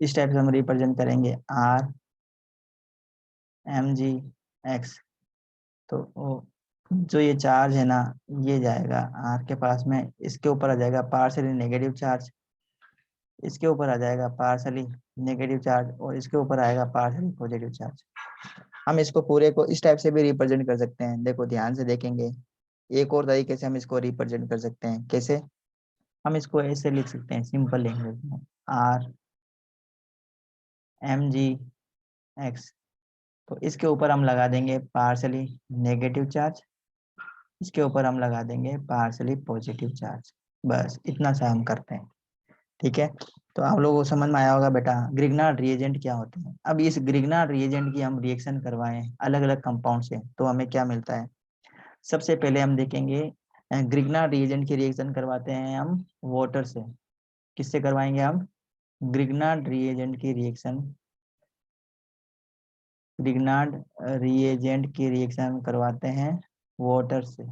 इस टाइप से हम रिप्रेजेंट करेंगे आर एम जी एक्स। तो जो ये चार्ज है ना, ये जाएगा आर के पास में, इसके ऊपर आ जाएगा पार्शियली नेगेटिव चार्ज, इसके ऊपर आ जाएगा पार्शियली नेगेटिव चार्ज, और इसके ऊपर आएगा पार्शियली पॉजिटिव चार्ज। हम इसको पूरे को इस टाइप से भी रिप्रेजेंट कर सकते हैं। देखो ध्यान से देखेंगे, एक और तरीके से हम इसको रिप्रेजेंट कर सकते हैं। कैसे? हम इसको ऐसे लिख सकते हैं सिंपल लैंग्वेज में, आर एम जी एक्स। तो इसके ऊपर हम लगा देंगे पार्शियली नेगेटिव चार्ज, इसके ऊपर हम लगा देंगे पार्शियली पॉजिटिव चार्ज। बस इतना सा हम करते हैं। ठीक है, तो आप लोगों को समझ में आया होगा बेटा ग्रिग्नार्ड रिएजेंट क्या होते हैं। अब इस ग्रिग्नार्ड रिएजेंट की हम रिएक्शन करवाएं अलग अलग कंपाउंड से, तो हमें क्या मिलता है। सबसे पहले हम देखेंगे ग्रिग्नार्ड रिएजेंट की रिएक्शन करवाते हैं हम वाटर से। किससे करवाएंगे हम? ग्रिग्नार्ड रिएजेंट की रिएक्शन, ग्रिग्नार्ड रिएजेंट की रिएक्शन करवाते हैं वाटर से।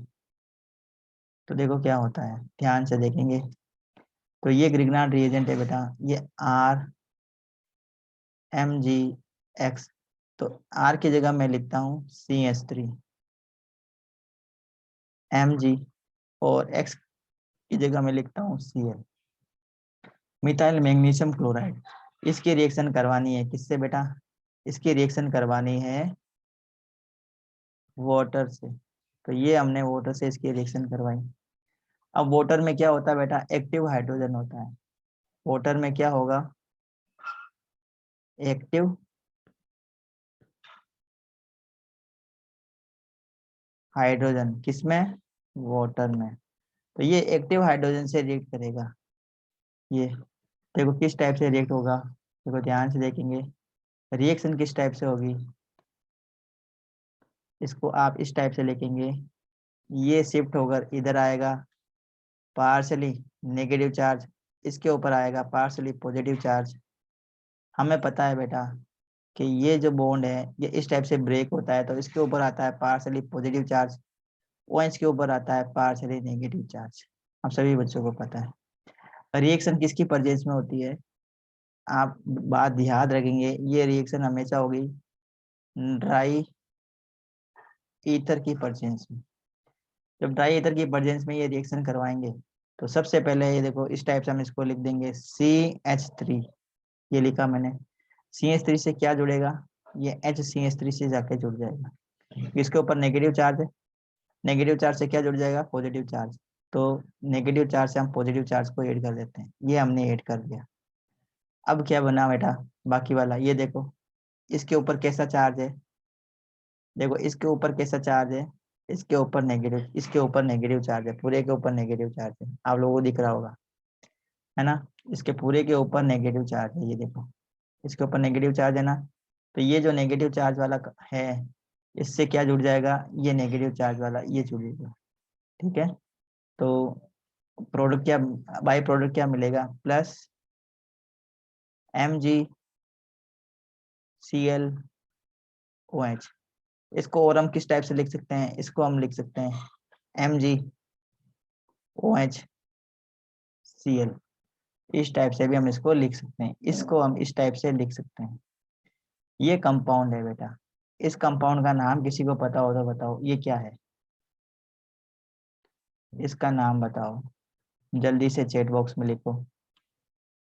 तो देखो क्या होता है, ध्यान से देखेंगे। तो ये ग्रिग्नार्ड रिएजेंट है बेटा, ये आर एम जी एक्स। तो आर की जगह मैं लिखता हूँ CH3 एम जी, और एक्स की जगह मैं लिखता हूँ Cl, मिथाइल मैग्नीशियम क्लोराइड। इसकी रिएक्शन करवानी है किससे बेटा? इसकी रिएक्शन करवानी है वाटर से। तो ये हमने वाटर से इसकी रिएक्शन करवाई। अब वाटर में क्या होता है बेटा? एक्टिव हाइड्रोजन होता है। वाटर में क्या होगा? Active hydrogen. किसमें? वाटर में। तो ये एक्टिव हाइड्रोजन से रिएक्ट करेगा। ये देखो किस टाइप से रिएक्ट होगा, देखो ध्यान से देखेंगे। रिएक्शन किस टाइप से होगी, इसको आप इस टाइप से लिखेंगे। ये शिफ्ट होकर इधर आएगा पार्शली नेगेटिव चार्ज, इसके ऊपर आएगा पार्शली पॉजिटिव चार्ज। हमें पता है बेटा कि ये जो बॉन्ड है ये इस टाइप से ब्रेक होता है, तो इसके ऊपर आता है पार्शली पॉजिटिव चार्ज, OH के ऊपर आता है पार्शली नेगेटिव चार्ज। हम सभी बच्चों को पता है। रिएक्शन किसकी प्रेजेंस में होती है? आप बात याद रखेंगे, ये रिएक्शन हमेशा होगी ड्राई ईथर की प्रेजेंस में। जब ड्राई ईथर की प्रेजेंस में ये रिएक्शन करवाएंगे, तो सबसे पहले ये देखो इस टाइप से हम इसको लिख देंगे CH3। ये लिखा मैंने। CH3 से क्या जुड़ेगा? ये HCH3 से जाके जुड़ जाएगा। इसके ऊपर नेगेटिव चार्ज है, नेगेटिव चार्ज से क्या जुड़ जाएगा? Positive charge. तो नेगेटिव चार्ज से हम पॉजिटिव चार्ज को ऐड कर देते हैं, ये हमने ऐड कर दिया। अब क्या बना बेटा बाकी वाला, ये देखो इसके ऊपर कैसा चार्ज है, देखो इसके ऊपर कैसा चार्ज है, इसके ऊपर नेगेटिव, इसके ऊपर नेगेटिव चार्ज है, पूरे के ऊपर नेगेटिव चार्ज है। आप लोगों को दिख रहा होगा, है ना? इसके पूरे के ऊपर नेगेटिव चार्ज है, ये देखो इसके ऊपर नेगेटिव चार्ज है ना। तो ये जो नेगेटिव चार्ज वाला है, इससे क्या जुड़ जाएगा? ये नेगेटिव चार्ज वाला ये जुड़ेगा। ठीक है, तो प्रोडक्ट क्या, बाई प्रोडक्ट क्या मिलेगा? Plus MgClOH। इसको और हम किस टाइप से लिख सकते हैं? इसको हम लिख सकते हैं MgOHCl। इस टाइप से भी हम इसको लिख सकते हैं, इसको हम इस टाइप से लिख सकते हैं। ये कंपाउंड है बेटा। इस कंपाउंड का नाम किसी को पता हो तो बताओ, ये क्या है? इसका नाम बताओ, जल्दी से चैट बॉक्स में लिखो।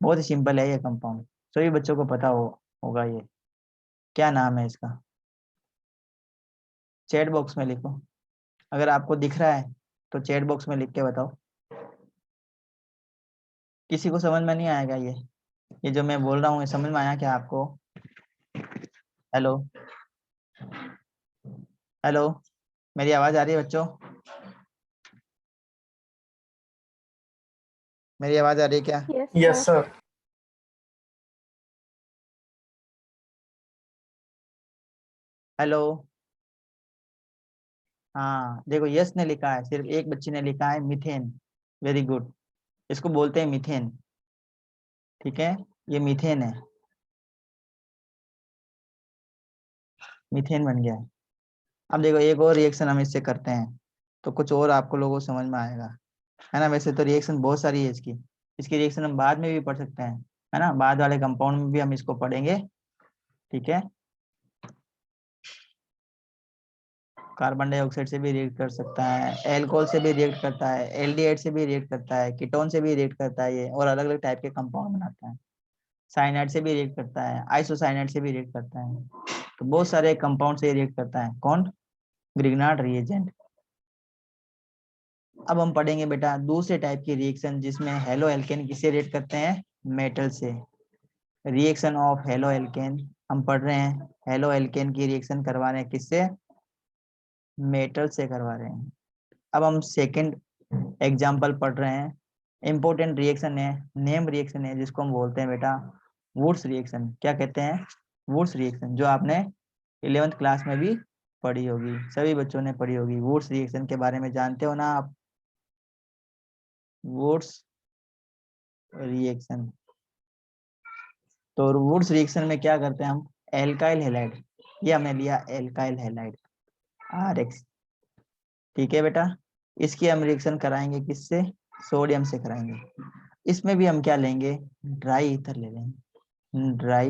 बहुत ही सिंपल है ये कंपाउंड, सभी बच्चों को पता होगा ये। क्या नाम है इसका? चैट बॉक्स में लिखो। अगर आपको दिख रहा है तो चैट बॉक्स में लिख के बताओ। किसी को समझ में नहीं आएगा ये जो मैं बोल रहा हूँ, ये समझ में आया क्या आपको? हेलो, हेलो, मेरी आवाज आ रही है बच्चों? मेरी आवाज आ रही है क्या? Yes sir. हेलो। हाँ देखो यस ने लिखा है, सिर्फ एक बच्ची ने लिखा है मीथेन। वेरी गुड, इसको बोलते हैं मीथेन। ठीक है, ये मीथेन है, मीथेन बन गया है। अब देखो एक और रिएक्शन हम इससे करते हैं, तो कुछ और आपको लोगों को समझ में आएगा, है ना? वैसे तो रिएक्शन बहुत सारी है इसकी, इसकी रिएक्शन हम बाद में भी पढ़ सकते हैं, है ना, बाद वाले कंपाउंड में भी हम इसको पढ़ेंगे, ठीक है। कार्बन डाइऑक्साइड से भी रिएक्ट कर सकता है, एल्कोहल से भी रिएक्ट करता है, एल्डिहाइड से भी रिएक्ट करता है, कीटोन से भी रिएक्ट करता है ये, और अलग अलग टाइप के कंपाउंड बनाता है। साइनाइड से भी रिएक्ट करता है, आइसोसाइनाइड से भी रिएक्ट करता है। तो बहुत सारे कंपाउंड से रिएक्ट करता है कौन, ग्रिग्नार्ड रिएजेंट। अब हम पढ़ेंगे बेटा दूसरे टाइप की रिएक्शन जिसमें हेलो एल्केन किससे रिएक्ट करते हैं, मेटल से। रिएक्शन ऑफ हेलो एल्केन हम पढ़ रहे हैं, हेलो एल्केन की रिएक्शन करवा रहे हैं किससे, मेटल से करवा रहे हैं। अब हम सेकंड एग्जांपल पढ़ रहे हैं, इंपॉर्टेंट रिएक्शन है, नेम रिएक्शन है, जिसको हम बोलते हैं बेटा वुड्स रिएक्शन। क्या कहते हैं, वुड्स रिएक्शन, जो आपने 11th क्लास में भी पढ़ी होगी, सभी बच्चों ने पढ़ी होगी। वुड्स रिएक्शन के बारे में जानते हो ना आप, वुड्स रिएक्शन। तो वुड्स रिएक्शन में क्या करते हैं हम, एल्काइल हैलाइड, ये हमने लिया एल्काइल हैलाइड RX, ठीक है बेटा। इसकी हम रिएक्शन कराएंगे किससे, सोडियम से कराएंगे। इसमें भी हम क्या लेंगे, ड्राई ईथर ले लेंगे, ड्राई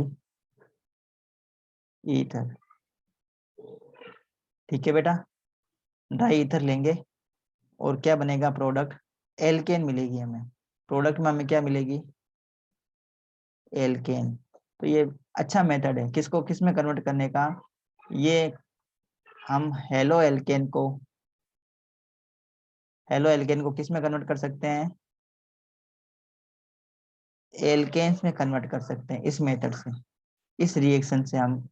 ईथर, ठीक है बेटा। ड्राई ईथर लेंगे और क्या बनेगा प्रोडक्ट, एल्केन मिलेगी हमें। प्रोडक्ट में हमें क्या मिलेगी, एल्केन। तो ये अच्छा मेथड है किसको किस में कन्वर्ट करने का, ये हम हेलो एल्केन को किस में कन्वर्ट कर सकते हैं, एल्केन्स में कन्वर्ट कर सकते हैं इस मेथड से। इस रिएक्शन से हम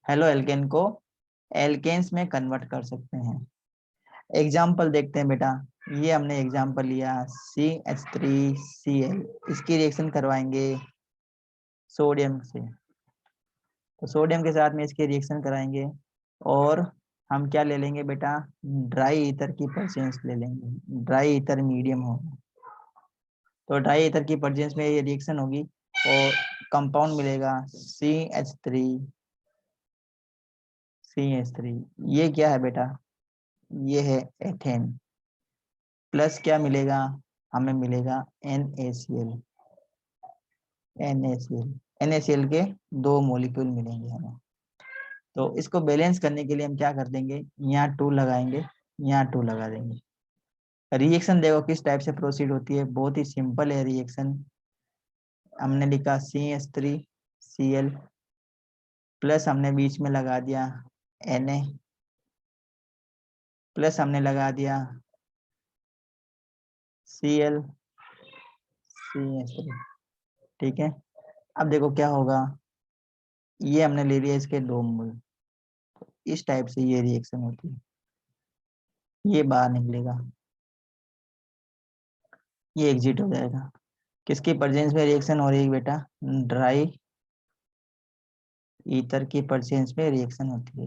हेलो एल्केन को एल्केन्स में कन्वर्ट कर सकते हैं। एग्जाम्पल देखते हैं बेटा, ये हमने एग्जाम्पल लिया CH3Cl, इसकी रिएक्शन करवाएंगे सोडियम से। तो सोडियम के साथ में इसकी रिएक्शन कराएंगे और हम क्या ले लेंगे बेटा, ड्राई ईथर की प्रेजेंस ले लेंगे, ड्राई ईथर मीडियम होगा। तो ड्राई ईथर की प्रेजेंस में ये रिएक्शन होगी और कंपाउंड मिलेगा CH3, ये क्या है बेटा, ये है एथेन। प्लस क्या मिलेगा, हमें मिलेगा NaCl, NaCl के 2 मॉलिक्यूल मिलेंगे हमें। तो इसको बैलेंस करने के लिए हम क्या कर देंगे, यहाँ 2 लगाएंगे, यहाँ 2 लगा देंगे। रिएक्शन देखो किस टाइप से प्रोसीड होती है, बहुत ही सिंपल है रिएक्शन। हमने लिखा CH3Cl प्लस हमने बीच में लगा दिया Na प्लस हमने लगा दिया Cl CH3, ठीक है। अब देखो क्या होगा, ये हमने ले लिया इसके 2 मोल, इस टाइप से ये रिएक्शन होती है, ये बाहर निकलेगा, ये एग्जिट हो जाएगा। किसकी प्रेजेंस में रिएक्शन हो रही है बेटा, ड्राई ईथर की प्रेजेंस में रिएक्शन होती है।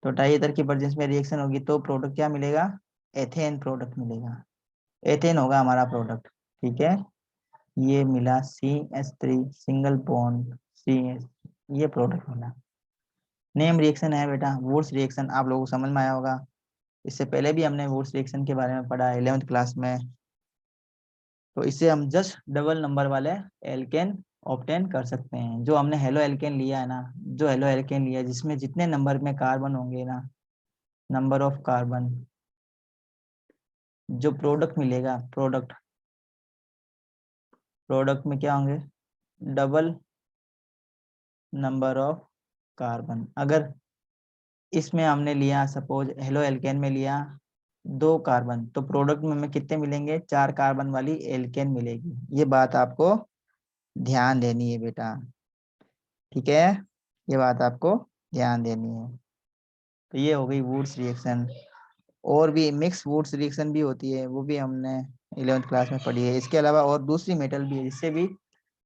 तो ड्राई ईथर की प्रेजेंस में रिएक्शन होगी तो प्रोडक्ट क्या मिलेगा, एथेन प्रोडक्ट मिलेगा, एथेन होगा हमारा प्रोडक्ट, ठीक है। ये मिला CH3 सिंगल बॉन्ड CH, ये प्रोडक्ट मिला। नेम रिएक्शन है बेटा वुड्स रिएक्शन, आप लोगों को समझ में आया होगा। इससे पहले भी हमने वुड्स रिएक्शन के बारे में पढ़ा 11th क्लास में। तो इससे हम जस्ट डबल नंबर वाले एल्केन ऑब्टेन कर सकते हैं। जो हमने हेलो एल्केन लिया है ना, जो हेलो एल्केन लिया है जिसमें जितने नंबर में कार्बन होंगे ना, नंबर ऑफ कार्बन, जो प्रोडक्ट मिलेगा, प्रोडक्ट में क्या होंगे, डबल नंबर ऑफ कार्बन। अगर इसमें हमने लिया सपोज हेलो एल्केन में लिया 2 कार्बन, तो प्रोडक्ट में हमें कितने मिलेंगे, 4 कार्बन वाली एल्केन मिलेगी। ये बात आपको ध्यान देनी है बेटा, ठीक है, ये बात आपको ध्यान देनी है। तो ये हो गई वुड्स रिएक्शन। और भी मिक्स वुड्स रिएक्शन भी होती है, वो भी हमने 11th क्लास में पढ़ी है। इसके अलावा और दूसरी मेटल भी है जिससे भी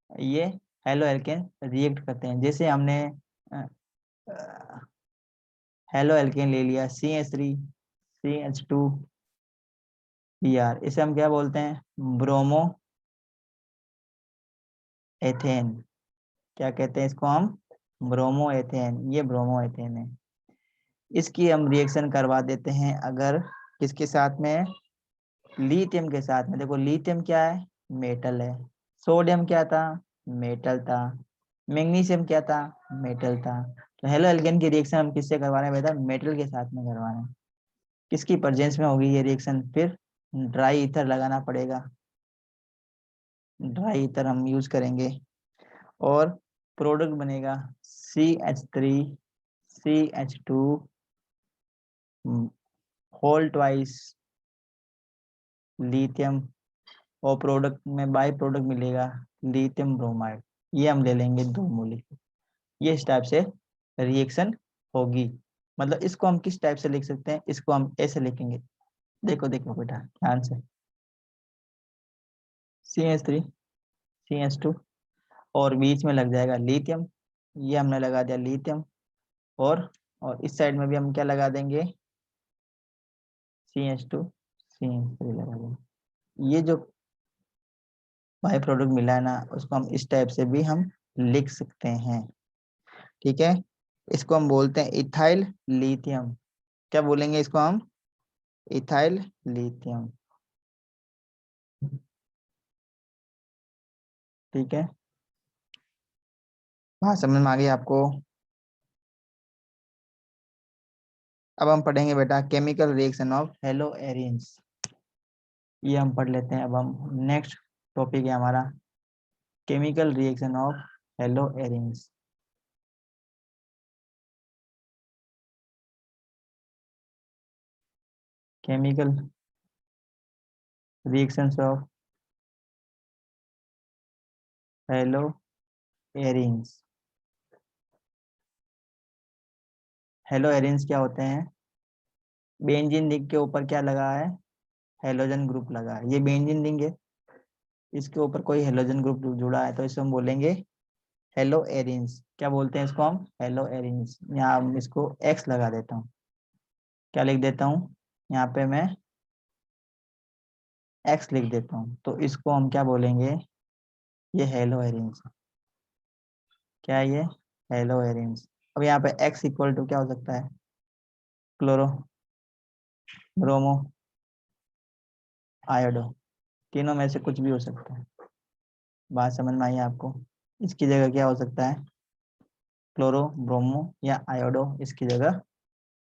ये हेलो एल्केन रिएक्ट करते हैं। जैसे हमने हेलो एल्केन ले लिया CH3 CH2Br, इसे हम क्या बोलते हैं, ब्रोमो एथेन। क्या कहते हैं इसको हम, ब्रोमो एथेन, ये ब्रोमो एथेन है। इसकी हम रिएक्शन करवा देते हैं अगर किसके साथ में, लिथियम के साथ में। देखो लिथियम क्या है, मेटल है। सोडियम क्या था, मेटल था। मैग्नीशियम क्या था? मेटल था। तो हेलो एल्केन की रिएक्शन हम किससे करवा रहे हैं बेटा? मेटल के साथ में करवा रहे हैं। किसकी प्रेजेंस में होगी ये रिएक्शन? फिर ड्राई ईथर लगाना पड़ेगा, ड्राई ईथर हम यूज करेंगे और प्रोडक्ट बनेगा CH3CH2 होल ट्वाइस लिथियम, और प्रोडक्ट में बाई प्रोडक्ट मिलेगा लिथियम ब्रोमाइड। ये हम ले लेंगे 2 मोलिक्यूल। ये इस टाइप से रिएक्शन होगी। मतलब इसको हम किस टाइप से लिख सकते हैं? इसको हम ऐसे लिखेंगे, देखो देखो बेटा ध्यान से। CH3CH2 और बीच में लग जाएगा लिथियम, ये हमने लगा दिया लिथियम। और इस साइड में भी हम क्या लगा देंगे? CH2CH3 लगा देंगे। ये जो बाई प्रोडक्ट मिला है ना, उसको हम इस टाइप से भी हम लिख सकते हैं। ठीक है, इसको हम बोलते हैं इथाइल लिथियम। क्या बोलेंगे इसको हम? Ethyl lithium. ठीक है, बात समझ में आ गई आपको? अब हम पढ़ेंगे बेटा chemical reaction of hello arenes. ये हम पढ़ लेते हैं। अब हम नेक्स्ट टॉपिक है हमारा chemical reaction of hello arenes. Chemical reactions of haloarenes. Hello arenes क्या होते हैं? बेंजीन रिंग के ऊपर क्या लगा है? हेलोजन ग्रुप लगा है। ये बेंजीन रिंग है, इसके ऊपर कोई हेलोजन ग्रुप जुड़ा है, तो इसे हम बोलेंगे हेलो एरिन्स। क्या बोलते हैं इसको हम? Hello arenes. यहाँ हम इसको एक्स लगा देता हूँ। क्या लिख देता हूँ? यहाँ पे मैं एक्स लिख देता हूँ। तो इसको हम क्या बोलेंगे? ये हेलो एरिन्स। क्या है ये? Hello arenes. अब यहाँ पे एक्स इक्वल टू क्या हो सकता है? क्लोरो, ब्रोमो, आयोडो, तीनों में से कुछ भी हो सकता है। बात समझ में आई आपको? इसकी जगह क्या हो सकता है? क्लोरो, ब्रोमो या आयोडो इसकी जगह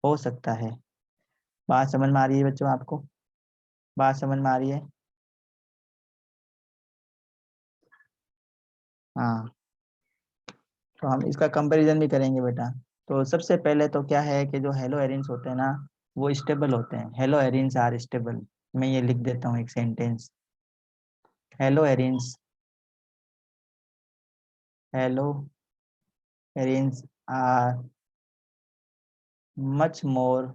हो सकता है। बात समझ में आ रही है बच्चों आपको? बात समझ में आ रही है? हाँ, तो हम इसका कंपैरिजन भी करेंगे बेटा। तो सबसे पहले तो क्या है कि जो हेलो एरिन्स होते हैं ना, वो स्टेबल होते हैं। Haloarenes are stable. मैं ये लिख देता हूँ एक sentence. Haloarenes, haloarenes are much more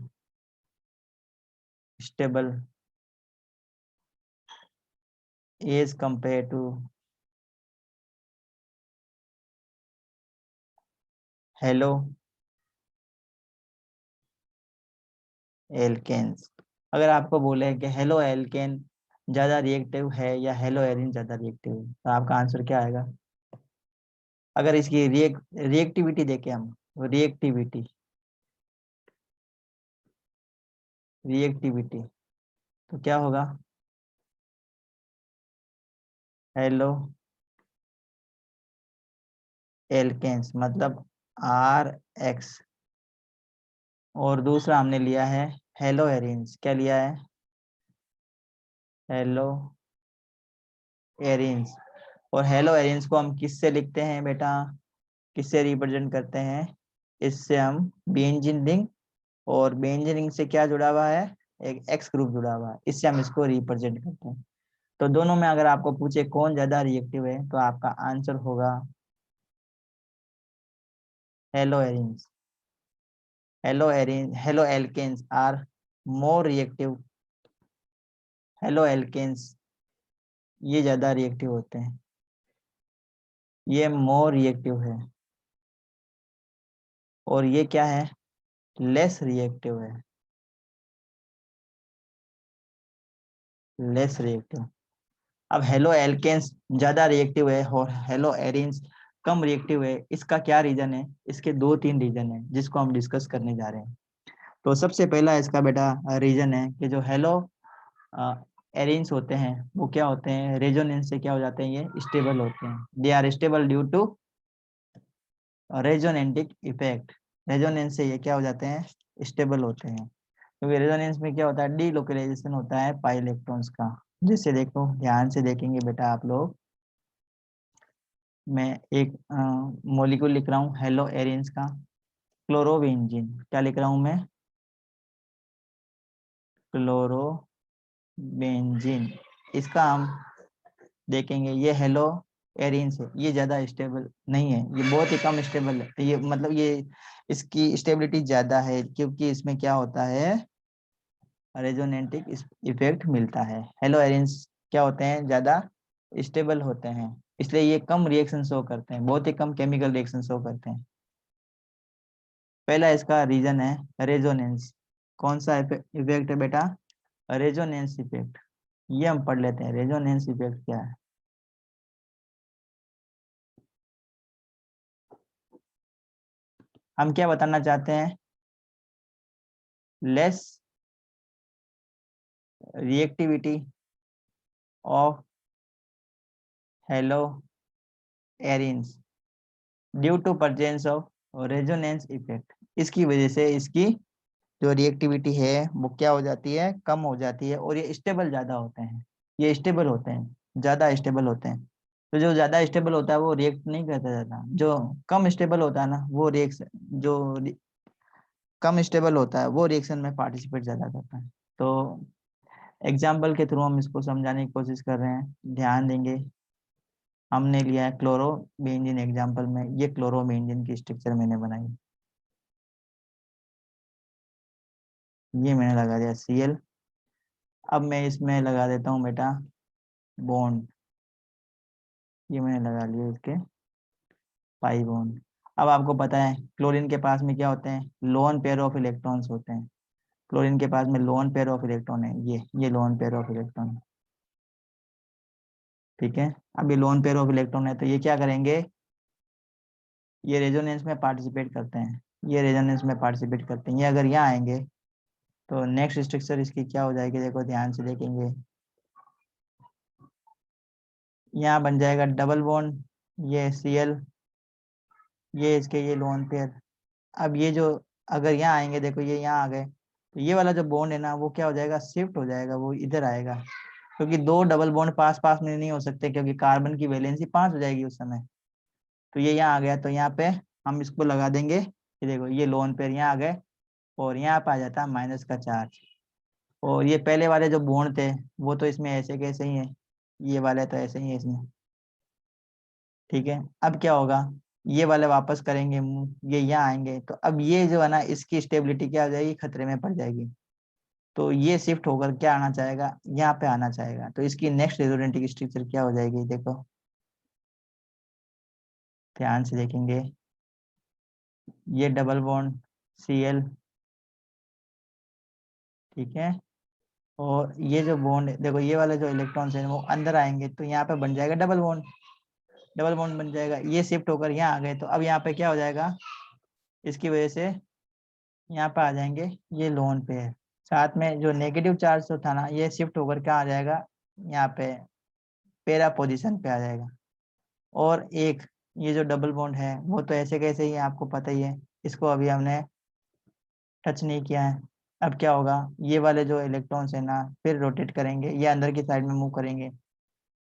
stable as compare to haloalkanes. अगर आपको बोले कि हेलो एल्केन ज्यादा रिएक्टिव है या हेलो एरिन ज्यादा रिएक्टिव है, तो आपका आंसर क्या आएगा? अगर इसकी रिएक्टिविटी देखें हम, रिएक्टिविटी, रिएक्टिविटी तो क्या होगा? हेलो एल्केन्स मतलब RX। और दूसरा हमने लिया है हेलो एरिन्स। क्या लिया है? Hello arenes. और हेलो एरिन्स को हम किससे लिखते हैं बेटा? किससे रिप्रेजेंट करते हैं? इससे हम बेंजीन रिंग, और बेंजीन रिंग से क्या जुड़ा हुआ है? एक एक्स ग्रुप जुड़ा हुआ है, इससे हम इसको रिप्रेजेंट करते हैं। तो दोनों में अगर आपको पूछे कौन ज्यादा रिएक्टिव है, तो आपका आंसर होगा haloarenes. Haloalkanes are more reactive. Haloalkanes ये ज्यादा रिएक्टिव होते हैं, ये मोर रिएक्टिव है। और ये क्या है? लेस रिएक्टिव है, लेस रिएक्टिव। अब हेलो एल्केन्स ज्यादा रिएक्टिव है और हेलो एरिन्स कम रिएक्टिव है। इसका क्या रीजन है? इसके 2-3 रीजन है जिसको हम डिस्कस करने जा रहे हैं। तो सबसे पहला इसका बेटा रीजन है कि जो हेलो एरिन्स होते हैं वो क्या होते हैं, रेजोनेंस से क्या हो जाते हैं, ये स्टेबल होते हैं। They are stable due to resonantic effect. Resonance से ये क्या हो जाते हैं, स्टेबल होते हैं, क्योंकि रेजोनेंस में क्या होता है, डीलोकलाइजेशन होता है पाई इलेक्ट्रॉन्स का। जैसे देखो, ध्यान से देखेंगे बेटा आप लोग, मैं एक मॉलिक्यूल लिख रहा हूँ हेलो एरिन्स का, क्लोरोबेंजीन। क्या लिख रहा हूँ मैं, क्लोरोबेंजीन। इसका हम देखेंगे, ये हेलो एरिन्स है, ये ज्यादा स्टेबल नहीं है, ये बहुत ही कम स्टेबल है, ये मतलब ये इसकी स्टेबिलिटी ज्यादा है, क्योंकि इसमें क्या होता है, रेजोनेंटिक इफेक्ट मिलता है। हेलो एरिन्स क्या होते हैं, ज्यादा स्टेबल होते हैं, इसलिए ये कम रिएक्शन शो करते हैं, बहुत ही कम केमिकल रिएक्शन शो करते हैं। पहला इसका रीजन है रेजोनेंस। कौन सा इफेक्ट है बेटा, रेजोनेंस इफेक्ट। ये हम पढ़ लेते हैं, रेजोनेंस इफेक्ट क्या है। हम क्या बताना चाहते हैं, less reactivity of haloarenes due to presence of resonance effect. इसकी वजह से इसकी जो रिएक्टिविटी है वो क्या हो जाती है, कम हो जाती है, और ये स्टेबल ज्यादा होते हैं, ये स्टेबल होते हैं, ज्यादा स्टेबल होते हैं। तो जो ज्यादा स्टेबल होता है वो रिएक्ट नहीं करता ज्यादा, जो कम स्टेबल होता है ना वो रिएक्शन, कम स्टेबल होता है वो रिएक्शन में पार्टिसिपेट ज्यादा करता है। तो एग्जाम्पल के थ्रू हम इसको समझाने की कोशिश कर रहे हैं, ध्यान देंगे। हमने लिया है क्लोरोबेंजीन एग्जाम्पल में, ये क्लोरोबेंजीन की स्ट्रक्चर मैंने बनाई, ये मैंने लगा दिया Cl। अब मैं इसमें लगा देता हूँ बेटा बॉन्ड, ये मैंने लगा लिया इसके पाई बॉन्ड। अब आपको पता है क्लोरीन के पास में क्या होते हैं, लोन पेयर ऑफ इलेक्ट्रॉन्स होते हैं। क्लोरीन के पास में लोन पेयर ऑफ इलेक्ट्रॉन है, ये लोन पेयर ऑफ इलेक्ट्रॉन है, ठीक है। अब ये लोन पेयर ऑफ इलेक्ट्रॉन है, तो ये क्या करेंगे, ये रेजोनेंस में पार्टिसिपेट करते हैं, ये रेजोनेंस में पार्टिसिपेट करते हैं। ये अगर यहाँ आएंगे तो नेक्स्ट स्ट्रक्चर इसकी क्या हो जाएगी, देखो ध्यान से देखेंगे, यहाँ बन जाएगा डबल बॉन्ड, ये Cl, ये इसके ये लोन पेयर। अब ये जो अगर यहाँ आएंगे, देखो ये यहाँ आ गए, तो ये वाला जो बॉन्ड है ना वो क्या हो जाएगा, शिफ्ट हो जाएगा, वो इधर आएगा, क्योंकि दो डबल बॉन्ड पास पास में नहीं हो सकते, क्योंकि कार्बन की वैलेंसी 5 हो जाएगी उस समय। तो ये यहाँ आ गया, तो यहाँ पे हम इसको लगा देंगे, ये देखो ये लोन पेयर यहाँ आ गए, और यहाँ पे आ जाता है माइनस का चार्ज। और ये पहले वाले जो बॉन्ड थे वो तो इसमें ऐसे कैसे ही है, ये वाले तो ऐसे ही है इसमें, ठीक है। अब क्या होगा, ये वाले वापस करेंगे मूव, ये यहाँ आएंगे, तो अब ये जो है ना इसकी स्टेबिलिटी क्या हो जाएगी, खतरे में पड़ जाएगी। तो ये शिफ्ट होकर क्या आना चाहेगा, यहाँ पे आना चाहेगा, तो इसकी नेक्स्ट रेजोनेंटिव स्ट्रक्चर क्या हो जाएगी, देखो ध्यान से देखेंगे, ये डबल बॉन्ड Cl, ठीक है। और ये जो बॉन्ड देखो, ये वाले जो इलेक्ट्रॉन्स हैं वो अंदर आएंगे, तो यहाँ पे बन जाएगा डबल बॉन्ड, डबल बॉन्ड बन जाएगा, ये शिफ्ट होकर यहाँ आ गए, तो अब यहाँ पे क्या हो जाएगा, इसकी वजह से यहाँ पे आ जाएंगे ये लोन पेयर। साथ में जो नेगेटिव चार्ज जो था ना ये शिफ्ट होकर क्या आ जाएगा, यहाँ पे पेरा पोजीशन पे आ जाएगा। और एक ये जो डबल बॉन्ड है वो तो ऐसे कैसे ही है, आपको पता ही है, इसको अभी हमने टच नहीं किया है। अब क्या होगा, ये वाले जो इलेक्ट्रॉन्स है ना फिर रोटेट करेंगे, ये अंदर की साइड में मूव करेंगे,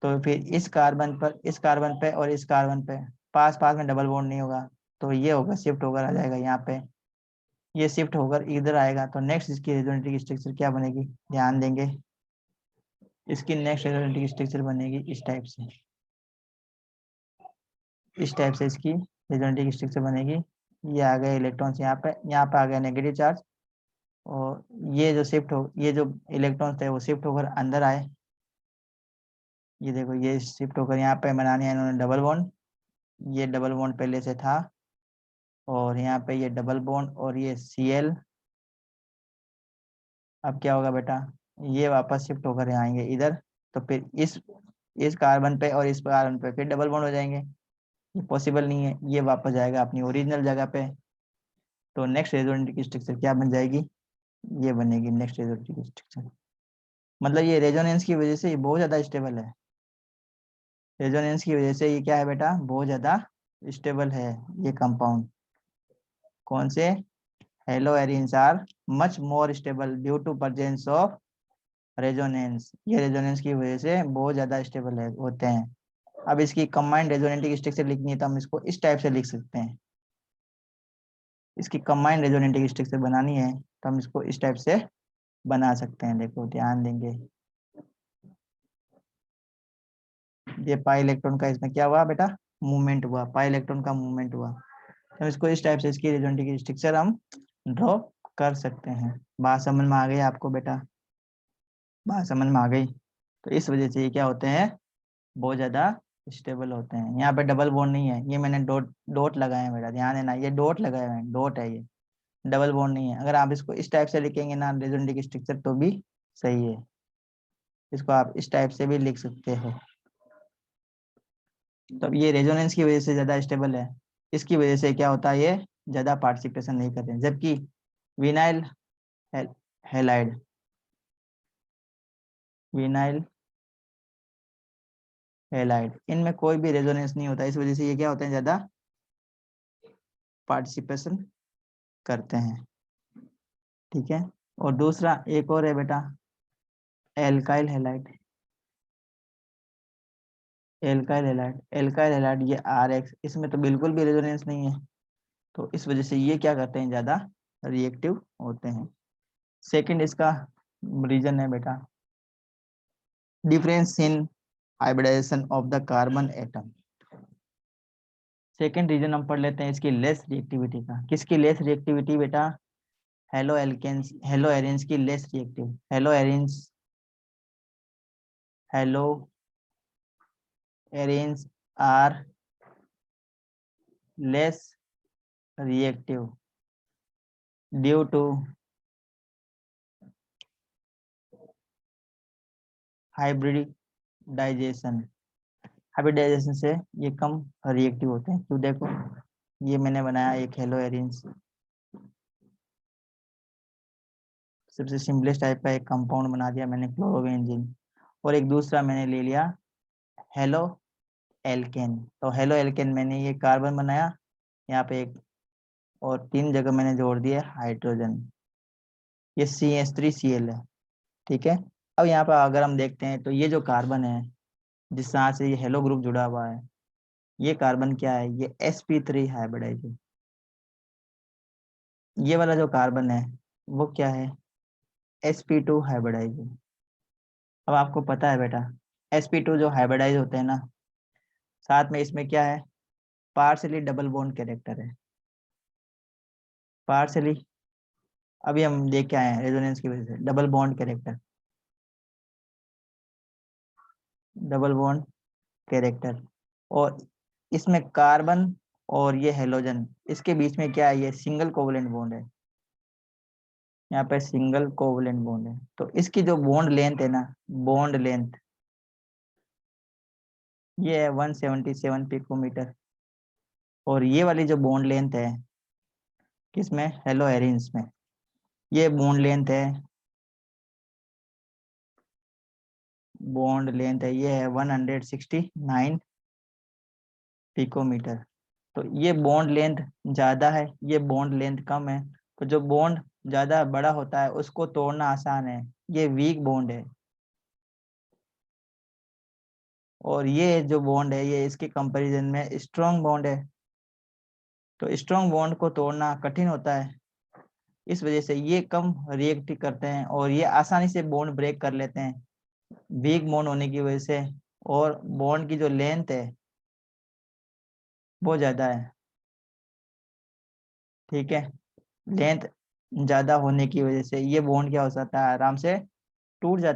तो फिर इस कार्बन पर, इस कार्बन पे और इस कार्बन पे पास पास में डबल बॉन्ड नहीं होगा, तो ये होगा शिफ्ट होकर आ जाएगा यहाँ पे, ये शिफ्ट होकर इधर आएगा, तो नेक्स्ट इसकी रेजोनेंटिव स्ट्रक्चर क्या बनेगी, ध्यान देंगे, इसकी नेक्स्ट रेजोनेंटिव स्ट्रक्चर बनेगी इस टाइप से, इस टाइप से इसकी रेजोनेंटिव स्ट्रक्चर बनेगी। ये आ गए इलेक्ट्रॉन्स यहाँ पे आ गया नेगेटिव चार्ज, और ये जो शिफ्ट हो, ये जो इलेक्ट्रॉन्स थे वो शिफ्ट होकर अंदर आए, ये देखो ये शिफ्ट होकर यहाँ पे बनाने हैं इन्होंने डबल बॉन्ड, ये डबल बॉन्ड पहले से था, और यहाँ पे ये डबल बॉन्ड और ये Cl। अब क्या होगा बेटा, ये वापस शिफ्ट होकर यहाँ आएंगे इधर, तो फिर इस कार्बन पे और इस कार्बन पे फिर डबल बॉन्ड हो जाएंगे, ये पॉसिबल नहीं है, ये वापस जाएगा अपनी ओरिजिनल जगह पे। तो नेक्स्ट रेजोनेंटिव स्ट्रक्चर क्या बन जाएगी, ये बनेगी नेक्स्ट रेजोनेंटिव स्ट्रक्चर। मतलब ये रेजोनेंस की वजह से ये बहुत ज्यादा स्टेबल है। रेजोनेंस की वजह से ये क्या है बेटा, बहुत ज्यादा स्टेबल है ये कंपाउंड। कौन से? Haloarenes are much more stable due to presence of resonance. ये रेजोनेंस की वजह से बहुत ज्यादा स्टेबल है होते हैं। अब इसकी कंबाइंड रेजोनेटिक स्ट्रक्चर लिखनी है तो हम इसको इस टाइप से लिख सकते हैं। इसकी कंबाइंड रेजोनेटिक स्ट्रक्चर बनानी है तो हम इसको इस टाइप से बना सकते हैं। देखो ध्यान देंगे, ये पाई इलेक्ट्रॉन का इसमें क्या हुआ बेटा, मूवमेंट हुआ, पाई इलेक्ट्रॉन का मूवमेंट हुआ। तो इसको इस टाइप से इसकी रेजोनेटिक स्ट्रक्चर हम ड्रॉ कर सकते हैं। बात समझ में आ गई आपको बेटा? बात समझ में आ गई? तो इस वजह से ये क्या होते हैं, बहुत ज्यादा स्टेबल होते हैं। यहाँ पे डबल बॉन्ड नहीं है, ये मैंने डॉट डॉट लगाए हैं बेटा, ध्यान देना, ये डॉट लगाए हुए हैं, डॉट है ये, डबल बॉन्ड नहीं है। अगर आप इसको इस टाइप से लिखेंगे ना रेजोनेटिक स्ट्रक्चर तो भी सही है। इसको आप इस टाइप से भी लिख सकते हो। तो ये रेजोनेंस की वजह से ज्यादा स्टेबल है। इसकी वजह से क्या होता है, ये ज्यादा पार्टिसिपेशन नहीं करते हैं। जबकि विनाइल हैलाइड, विनाइल हैलाइड, इनमें कोई भी रेजोनेंस नहीं होता। इस वजह से ये क्या होते हैं, ज्यादा पार्टिसिपेशन करते हैं। ठीक है। और दूसरा एक और है बेटा, एल्काइल हैलाइड। एल्काइल हैलाइड ये RX, इसमें तो बिल्कुल भी रेजोनेंस नहीं है। तो इस वजह से ये क्या करते हैं, ज्यादा रिएक्टिव होते हैं। सेकंड इसका रीजन है बेटा, difference in hybridization of the carbon atom. Second reason हम पढ़ लेते हैं इसकी लेस रिएक्टिविटी का। किसकी लेस रिएक्टिविटी बेटा? हेलो एल्केन्स, हेलो एरिन्स की less reactive. Haloarenes, haloarenes are less reactive due to hybridization. Hybridization से ये कम रिएक्टिव होते हैं। क्यों? देखो ये मैंने बनाया एक हेलो एरिन्स, सबसे सिंपलेस्ट टाइप का एक कंपाउंड बना दिया मैंने, क्लोरोबेंजीन। और एक दूसरा मैंने ले लिया हेलो एल्केन। तो हेलो एल्केन मैंने ये कार्बन बनाया यहाँ पे एक, और 3 जगह मैंने जोड़ दिया हाइड्रोजन, ये CH3Cl है। ठीक है। अब यहाँ पर अगर हम देखते हैं तो ये जो कार्बन है जिस तरह से ये हेलो ग्रुप जुड़ा हुआ है, ये कार्बन क्या है, ये sp3 हाइब्रिडाइज है। ये वाला जो कार्बन है वो क्या है, sp2 हाइब्रिडाइज है। अब आपको पता है बेटा sp2 जो हाइब्रिडाइज होते हैं ना, साथ में इसमें क्या है, पार्शली डबल बॉन्ड कैरेक्टर है। पार्शली, अभी हम देख के आए हैं रेजोनेंस की वजह से double bond character, double bond character. और इसमें कार्बन और ये हेलोजन, इसके बीच में क्या है, ये सिंगल कोवलेंट बॉन्ड है। यहाँ पे सिंगल कोवलेंट बॉन्ड है। तो इसकी जो बॉन्ड लेंथ है ना, बॉन्ड लेंथ, ये है 177 पिकोमीटर। और ये वाली जो बॉन्ड लेंथ है किसमें, हेलो एरिन्स में, ये बॉन्ड लेंथ है, बॉन्ड लेंथ है ये है 169 पिकोमीटर। तो ये बॉन्ड लेंथ ज्यादा है, ये बॉन्ड लेंथ कम है। तो जो बॉन्ड ज्यादा बड़ा होता है उसको तोड़ना आसान है, ये वीक बॉन्ड है। और ये जो बॉन्ड है ये इसके कंपैरिजन में स्ट्रॉन्ग बॉन्ड है। तो स्ट्रॉन्ग बॉन्ड को तोड़ना कठिन होता है। इस वजह से ये कम रिएक्ट करते हैं और ये आसानी से बॉन्ड ब्रेक कर लेते हैं, वीक बॉन्ड होने की वजह से। और बॉन्ड की जो लेंथ है वो ज्यादा है। ठीक है। लेंथ ज्यादा होने की वजह से ये बॉन्ड क्या हो जाता है, आराम से टूट जाता है।